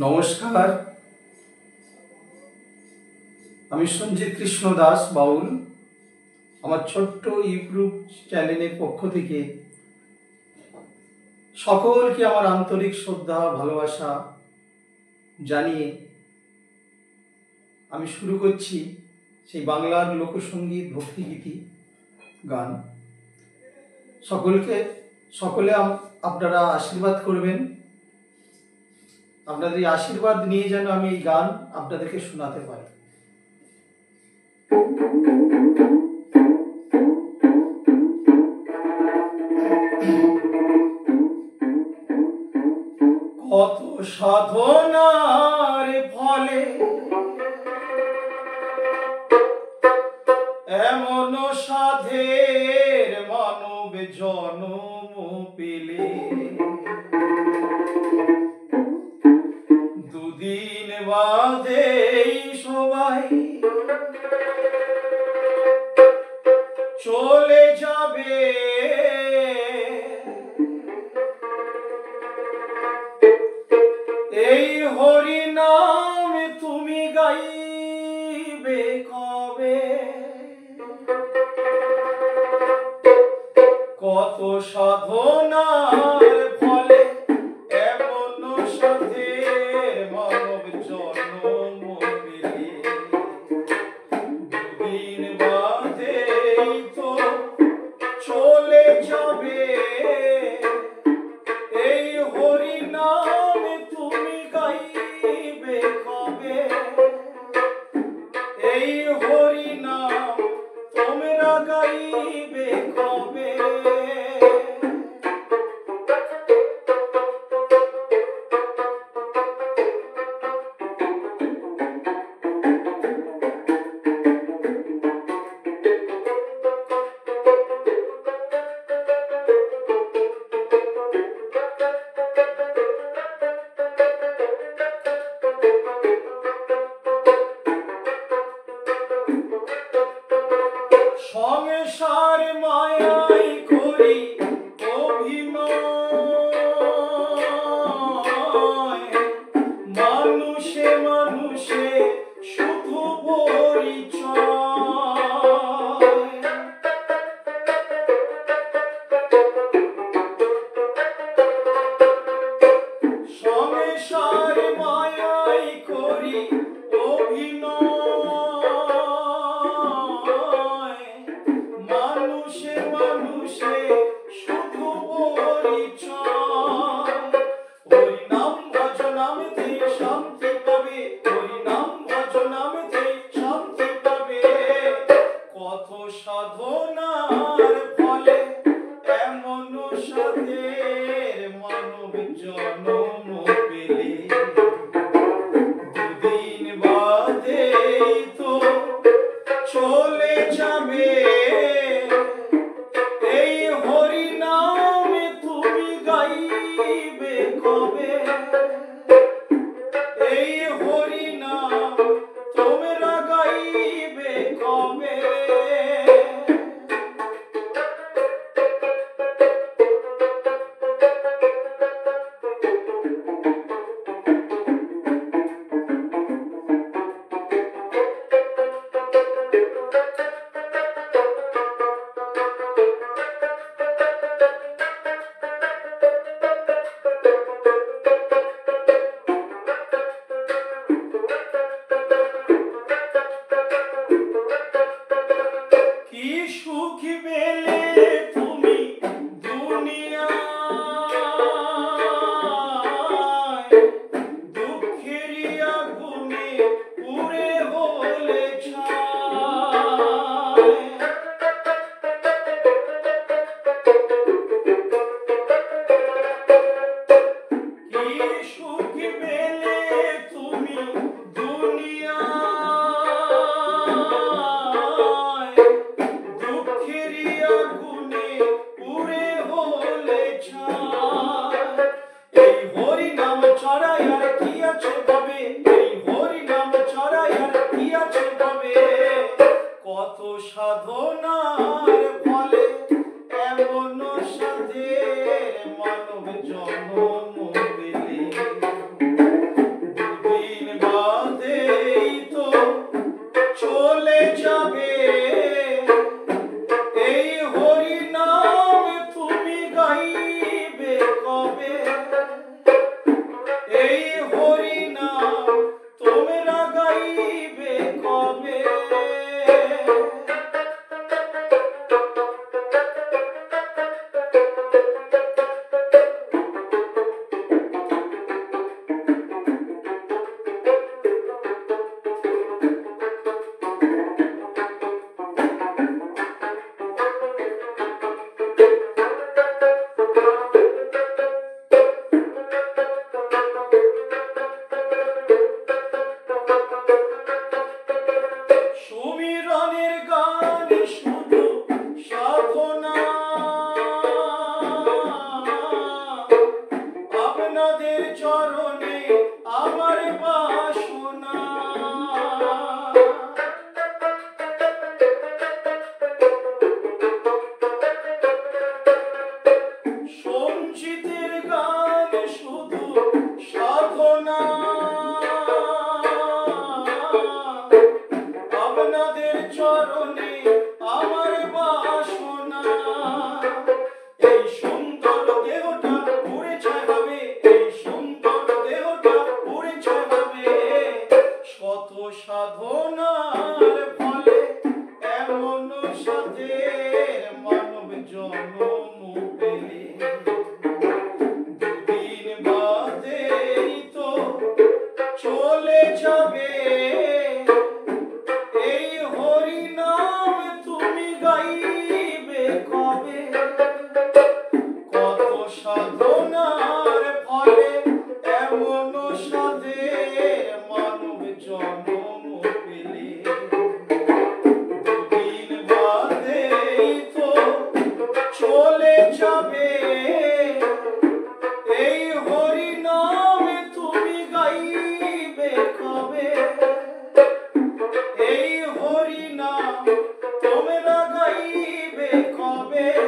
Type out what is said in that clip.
নমস্কার, আমি সঞ্জিত কৃষ্ণ দাস বাউল। আমার ছোট্ট ইউটিউব চ্যানেলের পক্ষ থেকে সকলকে আমার আন্তরিক শ্রদ্ধা ভালোবাসা জানিয়ে আমি শুরু করছি সেই বাংলার লোকসঙ্গীত ভক্তিগীতি গান। সকলে আপনারা আশীর্বাদ করবেন। আপনাদের এই আশীর্বাদ নিয়ে যেন আমি এই গান আপনাদেরকে শোনাতে পারি। কত সাধনার ফলে এমন সাধের মানব জন্ম পেলে, দুদিন বাদে সবাই চলে যাবে। এই হরি নাম তুমি গাইবে কবে? কত সাধনার ফলে এমন সাধের মানব জন্ম পেলে, দুদিন বাদে তো চলে যাবে। এই হরি নাম তুমি গাইবে কবে? এই হরি নাম তোমরা গাইবে কবে? সংসার মায়াই করি অভিনয়, মানুষে মানুষে শুধু পরিচয়। সংসার মায়াই করি অভিনয়, মানুষে মানুষে শুধু পরিচয়। হরি নাম ভজ নামেতে শান্তি পাবে, হরি নাম ভজ নামেতে শান্তি পাবে। কত সাধনার ফলে এমন সাধের মানব জন্ম পেলে, দুদিন বাদে তো চলে যাবে। এই হরি নাম তুমি গাইবে কবে? এই হরি নাম তোমরা গাইবে কবে? কি সুখ পেলে তুমি দুনিয়ায়, দুঃখেরই আগুনে পুড়ে হলে ছাই। কি সুখ পেলে তুমি দুনিয়ায়, দুঃখেরই আগুনে পুড়ে হলে ছাই। এই হরি নাম ছড়াই আর কি আছে পাবে? এই হরি নাম ছড়াই আর কি আছে পাবে? কত সাধনার ফলে এমন সাধের মানব জন্ম পেলে, যাবে এই হরি নামে তুমি গাইবে কবে এই হরি নাম তোমরা গাইবে কবে